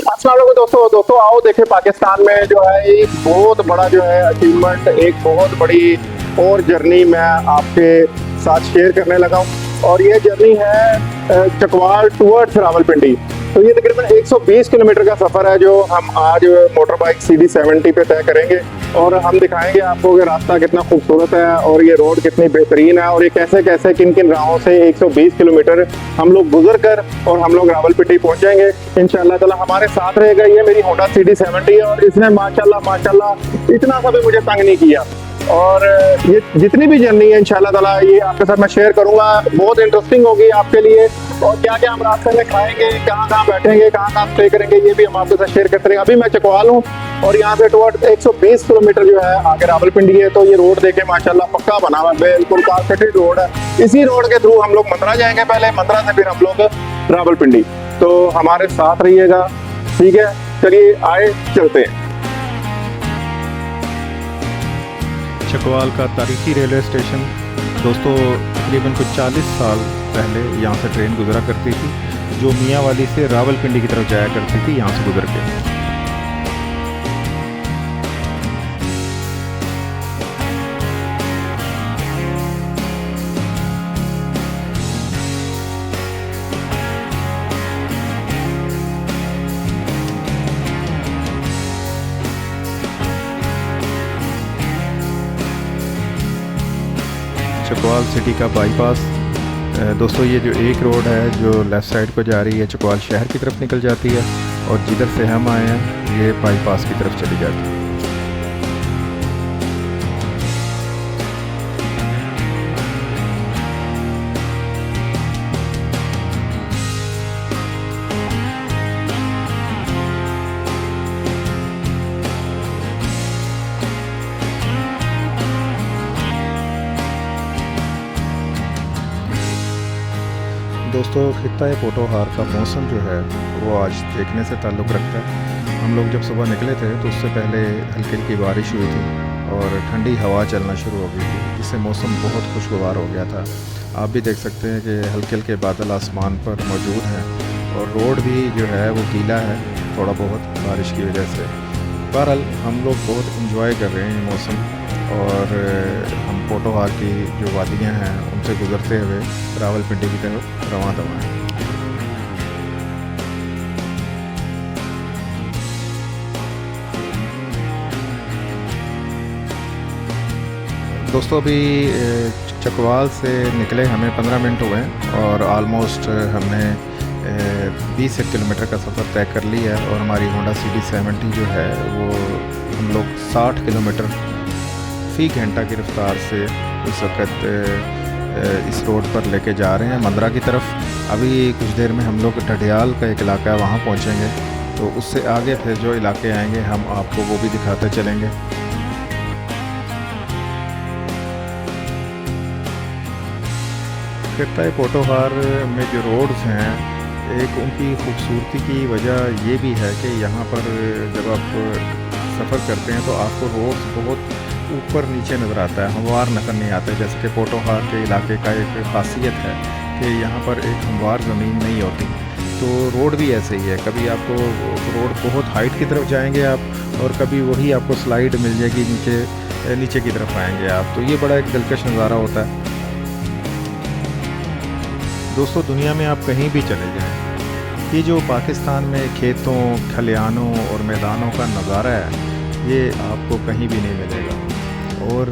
अस्सलाम वालेकुम दोस्तों आओ देखें पाकिस्तान में जो है एक बहुत बड़ा जो है अचीवमेंट, एक बहुत बड़ी और जर्नी मैं आपके साथ शेयर करने लगा हूँ। और ये जर्नी है चकवाल टूवर्ड्स रावलपिंडी। तो ये तकरीबन 120 किलोमीटर का सफ़र है जो हम आज मोटर बाइक CD70 पे तय करेंगे। और हम दिखाएंगे आपको कि रास्ता कितना खूबसूरत है और ये रोड कितनी बेहतरीन है और ये कैसे कैसे किन किन राहों से 120 किलोमीटर हम लोग गुजर कर और हम लोग रावलपिंडी पहुंचेंगे इंशाल्लाह ताला। हमारे साथ रहेगा ये मेरी होंडा CD70 है और इसने माशाल्लाह इतना सा भी मुझे तंग नहीं किया। और ये जितनी भी जर्नी है इंशाल्लाह ताला ये आपके साथ मैं शेयर करूंगा, बहुत इंटरेस्टिंग होगी आपके लिए। और क्या क्या हम रास्ते में खाएंगे, कहाँ कहाँ बैठेंगे, कहाँ कहाँ स्टे करेंगे, ये भी हम आपके साथ शेयर करते रहेंगे। अभी मैं चकवाल हूँ और यहाँ से टुवर्ड 120 किलोमीटर जो है आगे रावलपिंडी है। तो ये रोड देखे माशाल्लाह पक्का बना हुआ है, बिल्कुल कारपेटेड रोड है। इसी रोड के थ्रू हम लोग मंदरा जाएंगे, पहले मंदरा से फिर हम लोग रावलपिंडी। तो हमारे साथ रहिएगा, ठीक है? चलिए आए चलते हैं। चकवाल का तारीखी रेलवे स्टेशन दोस्तों, तकरीबन कुछ 40 साल पहले यहाँ से ट्रेन गुजरा करती थी जो मियाँवाली से रावलपिंडी की तरफ जाया करती थी यहाँ से गुजर के। चकवाल सिटी का बाईपास दोस्तों, ये जो एक रोड है जो लेफ़्ट साइड को जा रही है चकवाल शहर की तरफ निकल जाती है और जिधर से हम आए हैं ये बाईपास की तरफ चली जाती है। दोस्तों, खित्ता पोटोहार का मौसम जो है वो आज देखने से ताल्लुक़ रखता है। हम लोग जब सुबह निकले थे तो उससे पहले हल्की हल्की बारिश हुई थी और ठंडी हवा चलना शुरू हो गई थी, जिससे मौसम बहुत खुशगवार हो गया था। आप भी देख सकते हैं कि हल्के हल्के बादल आसमान पर मौजूद हैं और रोड भी जो है वो गीला है थोड़ा बहुत बारिश की वजह से। बहरहाल हम लोग बहुत इंजॉय कर रहे हैं ये मौसम और हम पोटोहार की जो वादियाँ हैं उनसे गुजरते हुए रावलपिंडी की तरफ रवां दवा हैं। दोस्तों, अभी चकवाल से निकले हमें 15 मिनट हुए हैं और आलमोस्ट हमने 20 किलोमीटर का सफ़र तय कर लिया है और हमारी होंडा CD70 जो है वो हम लोग 60 किलोमीटर फ़ी घंटा की रफ्तार से इस वक्त इस रोड पर लेके जा रहे हैं मंदरा की तरफ। अभी कुछ देर में हम लोग ढडियाल का एक इलाका है वहाँ पहुँचेंगे, तो उससे आगे फिर जो इलाके आएंगे हम आपको वो भी दिखाते चलेंगे। खित्ता पोटोहार में जो रोड्स हैं, एक उनकी खूबसूरती की वजह ये भी है कि यहाँ पर जब आप सफ़र करते हैं तो आपको रोड्स बहुत ऊपर नीचे नज़र आता है, हमवार नज़र नहीं आते। जैसे कि पोटोहार के इलाके का एक खासियत है कि यहाँ पर एक हमवार ज़मीन नहीं होती, तो रोड भी ऐसे ही है। कभी आपको रोड बहुत हाइट की तरफ जाएंगे आप और कभी वही आपको स्लाइड मिल जाएगी नीचे की तरफ आएंगे आप, तो ये बड़ा एक दिलकश नज़ारा होता है। दोस्तों, दुनिया में आप कहीं भी चले जाएं, ये जो पाकिस्तान में खेतों, खलिहानों और मैदानों का नज़ारा है ये आपको कहीं भी नहीं मिलेगा। और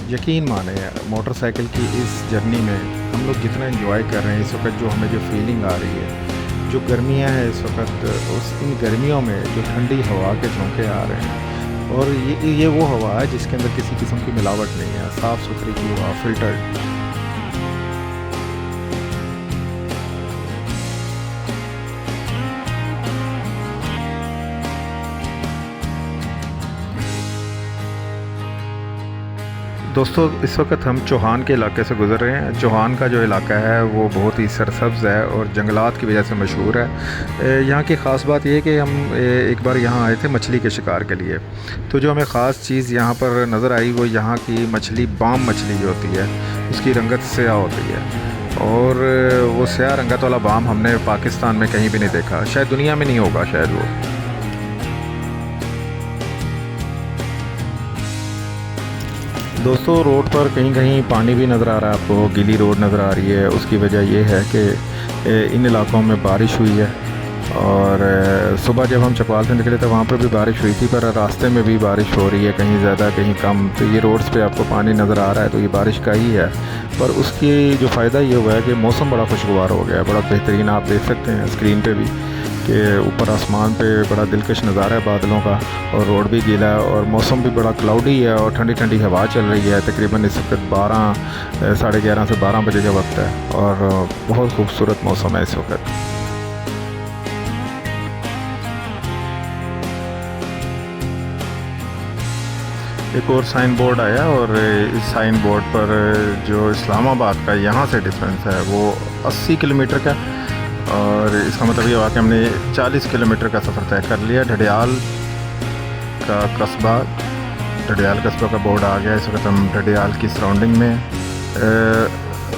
यकीन माने मोटरसाइकिल की इस जर्नी में हम लोग जितना एंजॉय कर रहे हैं इस वक्त, जो हमें जो फीलिंग आ रही है, जो गर्मियां हैं इस वक्त, उस इन गर्मियों में जो ठंडी हवा के झोंके आ रहे हैं और ये वो हवा है जिसके अंदर किसी किस्म की मिलावट नहीं है, साफ़ सुथरी की हवा, फ़िल्टर्ड। दोस्तों, इस वक्त हम चौहान के इलाके से गुज़र रहे हैं। चौहान का जो इलाका है वो बहुत ही सरसब्ज़ है और जंगलात की वजह से मशहूर है। यहाँ की ख़ास बात ये कि हम एक बार यहाँ आए थे मछली के शिकार के लिए, तो जो हमें ख़ास चीज़ यहाँ पर नज़र आई वो यहाँ की मछली, बाम मछली जो होती है उसकी रंगत स्याह होती है और वो स्याह रंगत वाला बाम हमने पाकिस्तान में कहीं भी नहीं देखा, शायद दुनिया में नहीं होगा शायद वो। दोस्तों रोड पर कहीं कहीं पानी भी नज़र आ रहा है आपको, गीली रोड नज़र आ रही है। उसकी वजह ये है कि इन इलाकों में बारिश हुई है और सुबह जब हम चकवाल से निकले थे वहाँ पर भी बारिश हुई थी, पर रास्ते में भी बारिश हो रही है, कहीं ज़्यादा कहीं कम। तो ये रोड्स पे आपको पानी नज़र आ रहा है तो ये बारिश का ही है। पर उसकी जो फ़ायदा ये हुआ है कि मौसम बड़ा खुशगवार हो गया है, बड़ा बेहतरीन। आप देख सकते हैं स्क्रीन पे भी कि ऊपर आसमान पे बड़ा दिलकश नज़ारा है बादलों का, और रोड भी गीला है और मौसम भी बड़ा क्लाउडी है और ठंडी ठंडी हवा चल रही है। तकरीबन इस वक्त 11 से 12 बजे का वक्त है और बहुत खूबसूरत मौसम है इस वक्त। एक और साइन बोर्ड आया और इस साइन बोर्ड पर जो इस्लामाबाद का यहाँ से डिफरेंस है वो 80 किलोमीटर का, और इसका मतलब ये हुआ कि हमने 40 किलोमीटर का सफ़र तय कर लिया। ढडियाल का कस्बा का बोर्ड आ गया। इस वक्त हम ढडियाल की सराउंडिंग में।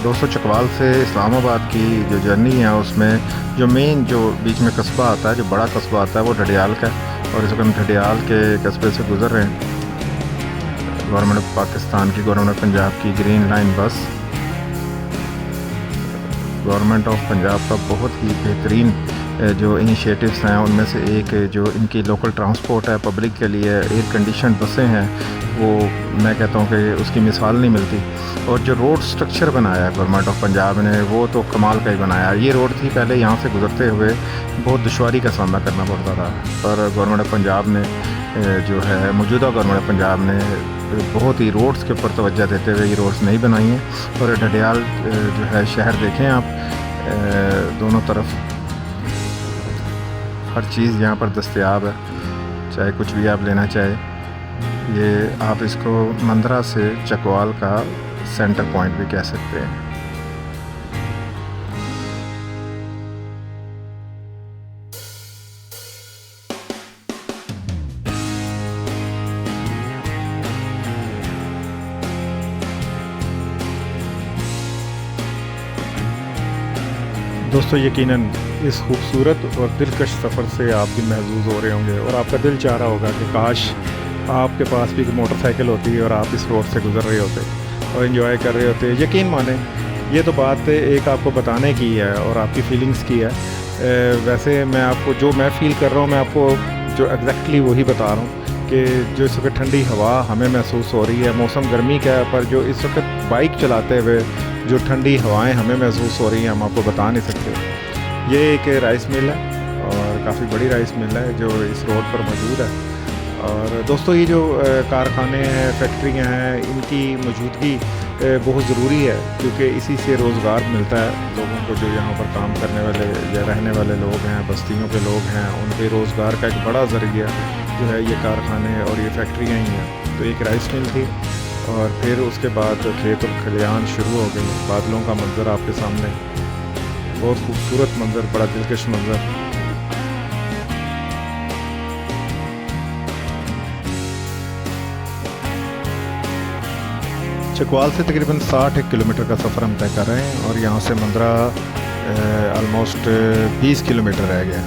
दोस्तों चकवाल से इस्लामाबाद की जो जर्नी है उसमें जो मेन जो बीच में कस्बा आता है, जो बड़ा कस्बा आता है वो ढडियाल का है, और इस वक्त हम ढडियाल के कस्बे से गुज़र रहे हैं। गवर्नमेंट ऑफ पाकिस्तान की, गवर्नमेंट ऑफ पंजाब की ग्रीन लाइन बस। गवर्नमेंट ऑफ पंजाब का बहुत ही बेहतरीन जो इनिशिएटिव्स हैं उनमें से एक जो इनकी लोकल ट्रांसपोर्ट है, पब्लिक के लिए एयर कंडीशन बसें हैं, वो मैं कहता हूँ कि उसकी मिसाल नहीं मिलती। और जो रोड स्ट्रक्चर बनाया है गवर्नमेंट ऑफ पंजाब ने वो तो कमाल का ही बनाया। ये रोड थी पहले यहाँ से गुजरते हुए बहुत दुश्वारी का सामना करना पड़ता था, पर गवर्नमेंट ऑफ पंजाब ने जो है मौजूदा गवर्नमेंट ऑफ पंजाब ने बहुत ही रोड्स के ऊपर तवज्जो देते हुए ये रोड्स नहीं बनाई हैं। और ढडियाल जो है शहर देखें आप, दोनों तरफ हर चीज़ यहाँ पर दस्तयाब है, चाहे कुछ भी आप लेना चाहे। ये आप इसको मंदरा से चकवाल का सेंटर पॉइंट भी कह सकते हैं। दोस्तों यकीनन इस खूबसूरत और दिलकश सफ़र से आप भी महसूस हो रहे होंगे और आपका दिल चाह रहा होगा कि काश आपके पास भी मोटरसाइकिल होती और आप इस रोड से गुज़र रहे होते और एंजॉय कर रहे होते। यकीन माने ये तो बात एक आपको बताने की है और आपकी फीलिंग्स की है। वैसे मैं आपको जो मैं फ़ील कर रहा हूँ मैं आपको जो एग्जैक्टली वही बता रहा हूँ कि जो इस वक्त ठंडी हवा हमें महसूस हो रही है। मौसम गर्मी का है, पर जो इस वक्त बाइक चलाते हुए जो ठंडी हवाएं हमें महसूस हो रही हैं हम आपको बता नहीं सकते। ये एक राइस मिल है और काफ़ी बड़ी राइस मिल है जो इस रोड पर मौजूद है। और दोस्तों ये जो कारखाने हैं, फैक्ट्रियां हैं, इनकी मौजूदगी बहुत ज़रूरी है क्योंकि इसी से रोज़गार मिलता है लोगों को। जो यहाँ पर काम करने वाले या रहने वाले लोग हैं, बस्तियों के लोग हैं, उनके रोज़गार का एक बड़ा ज़रिया जो है ये कारखाने और ये फैक्ट्रियाँ ही हैं। तो एक राइस मिल थी और फिर उसके बाद खेत और खलियान शुरू हो गई। बादलों का मंज़र आपके सामने, बहुत खूबसूरत मंज़र, बड़ा दिलकश मंज़र। चकवाल से तकरीबन 60 किलोमीटर का सफ़र हम तय कर रहे हैं और यहाँ से मंदरा ऑलमोस्ट 20 किलोमीटर रह गया।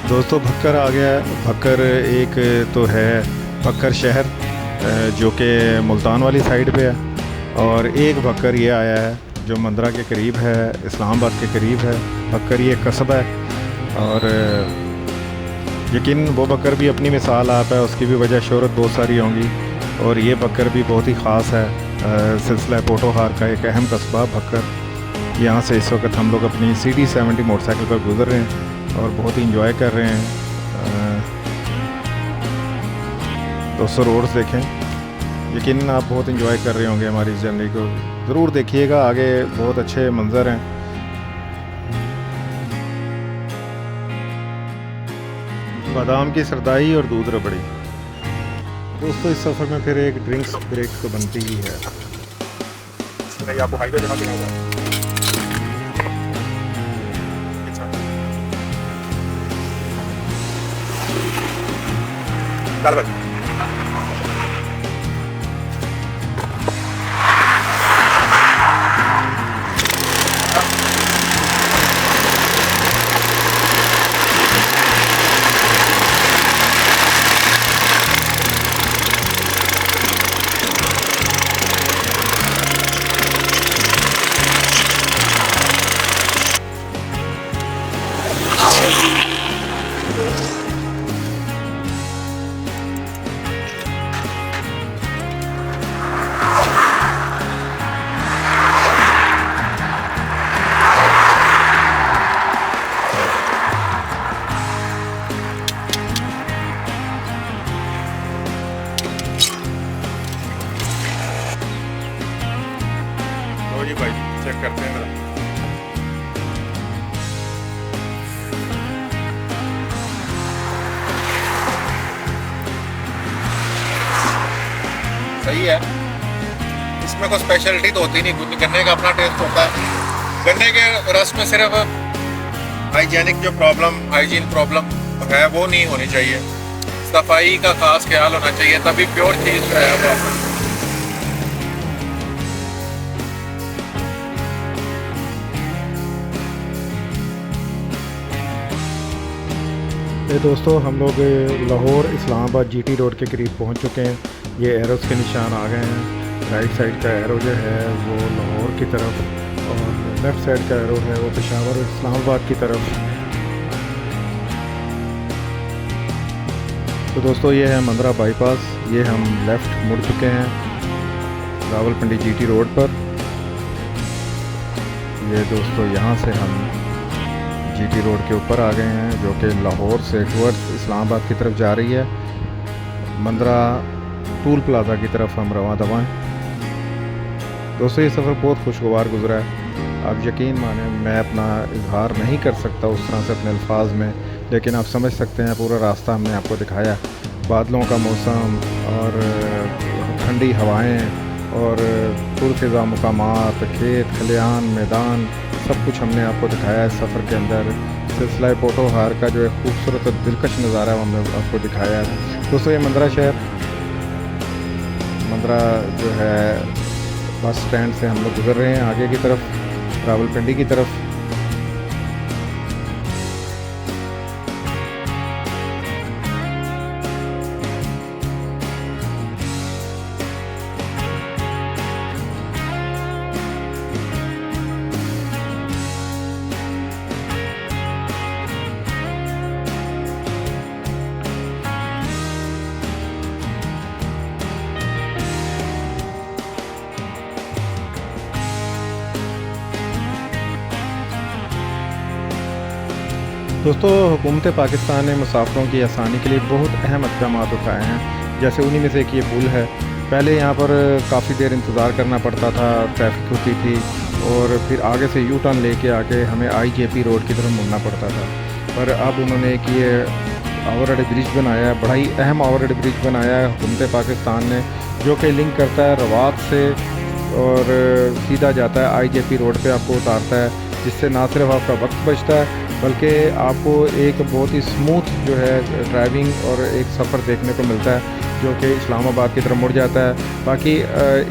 दोस्तों भक्कर आ गया है। भक्कर एक तो है भक्कर शहर जो कि मुल्तान वाली साइड पे है, और एक भक्कर ये आया है जो मंदरा के करीब है, इस्लामाबाद के करीब है। भक्कर ये कस्बा है और यकीन वो बकर भी अपनी मिसाल आप है, उसकी भी वजह शोहरत बहुत सारी होंगी। और ये बकर भी बहुत ही ख़ास है। सिलसिला पोटोहार का एक अहम कस्बा भक्कर। यहाँ से इस वक्त हम लोग अपनी CD70 मोटरसाइकिल पर गुज़र रहे हैं और बहुत ही इंजॉय कर रहे हैं। दोस्तों रोड्स देखें, यकीन आप बहुत इंजॉय कर रहे होंगे हमारी इस जर्नी को। ज़रूर देखिएगा, आगे बहुत अच्छे मंज़र हैं। बादाम की सरदाई और दूध रबड़ी। दोस्तों इस सफ़र में फिर एक ड्रिंक्स ब्रेक तो बनती ही है। नहीं आपको हाईवे जगह पे होगा। लो जी भाई, चेक करते हैं जरा। सही है, इसमें कोई स्पेशलिटी तो होती नहीं, गन्ने का अपना टेस्ट होता है। गन्ने के रस में सिर्फ हाइजीनिक जो हाइजीन प्रॉब्लम है वो नहीं होनी चाहिए, सफाई का खास ख्याल होना चाहिए, तभी प्योर चीज़ जो है वो आपको। ये दोस्तों हम लोग लाहौर इस्लामाबाद जीटी रोड के करीब पहुंच चुके हैं। ये एरोस के निशान आ गए हैं। राइट साइड का एरो जो है वो लाहौर की तरफ और लेफ़्ट साइड का एरो है वो पेशावर और इस्लामाबाद की तरफ। तो दोस्तों ये है मंदरा बाईपास। ये हम लेफ़्ट मुड़ चुके हैं रावलपिंडी जीटी रोड पर। ये दोस्तों यहाँ से हम जीटी रोड के ऊपर आ गए हैं जो कि लाहौर से टुवर्ड्स इस्लामाबाद की तरफ जा रही है। मंदरा टूल प्लाज़ा की तरफ हम रवां दवा हैं। दोस्तों ये सफ़र बहुत खुशगवार गुजरा है। आप यकीन माने मैं अपना इजहार नहीं कर सकता उस तरह से अपने अल्फाज में, लेकिन आप समझ सकते हैं पूरा रास्ता हमने आपको दिखाया। बादलों का मौसम और ठंडी हवाएँ और पुरफ़िज़ा मकामात, खेत खलिहान, मैदान, सब कुछ हमने आपको दिखाया है। सफ़र के अंदर सिलसिला पोटोहार का जो है खूबसूरत और दिलकश नज़ारा है हमने आपको दिखाया है। दोस्तों ये मंदरा शहर, मंदरा जो है बस स्टैंड से हम लोग गुजर रहे हैं आगे की तरफ रावलपिंडी की तरफ। दोस्तों हुकूमत पाकिस्तान ने मुसाफिरों की आसानी के लिए बहुत अहम इक़दाम उठाए हैं। जैसे उन्हीं में से एक ये पुल है। पहले यहाँ पर काफ़ी देर इंतज़ार करना पड़ता था, ट्रैफिक होती थी और फिर आगे से यू टर्न लेके आके हमें IJP रोड की तरफ मुड़ना पड़ता था। पर अब उन्होंने एक ये ओवरहेड ब्रिज बनाया है, बड़ा ही अहम ओवरहेड ब्रिज बनाया है हुकूमत पाकिस्तान ने, जो कि लिंक करता है रवात से और सीधा जाता है IJP रोड पे आपको उतारता है, जिससे ना सिर्फ आपका वक्त बचता है बल्कि आपको एक बहुत ही स्मूथ जो है ड्राइविंग और एक सफ़र देखने को मिलता है जो कि इस्लामाबाद की तरफ मुड़ जाता है। बाकी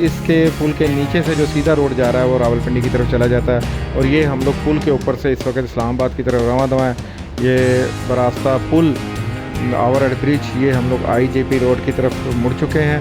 इसके पुल के नीचे से जो सीधा रोड जा रहा है वो रावलपिंडी की तरफ चला जाता है। और ये हम लोग पुल के ऊपर से इस वक्त इस्लामाबाद की तरफ रवां दवा हैं। ये बरास्ता पुल ओवरहेड ब्रिज ये हम लोग IJP रोड की तरफ मुड़ चुके हैं।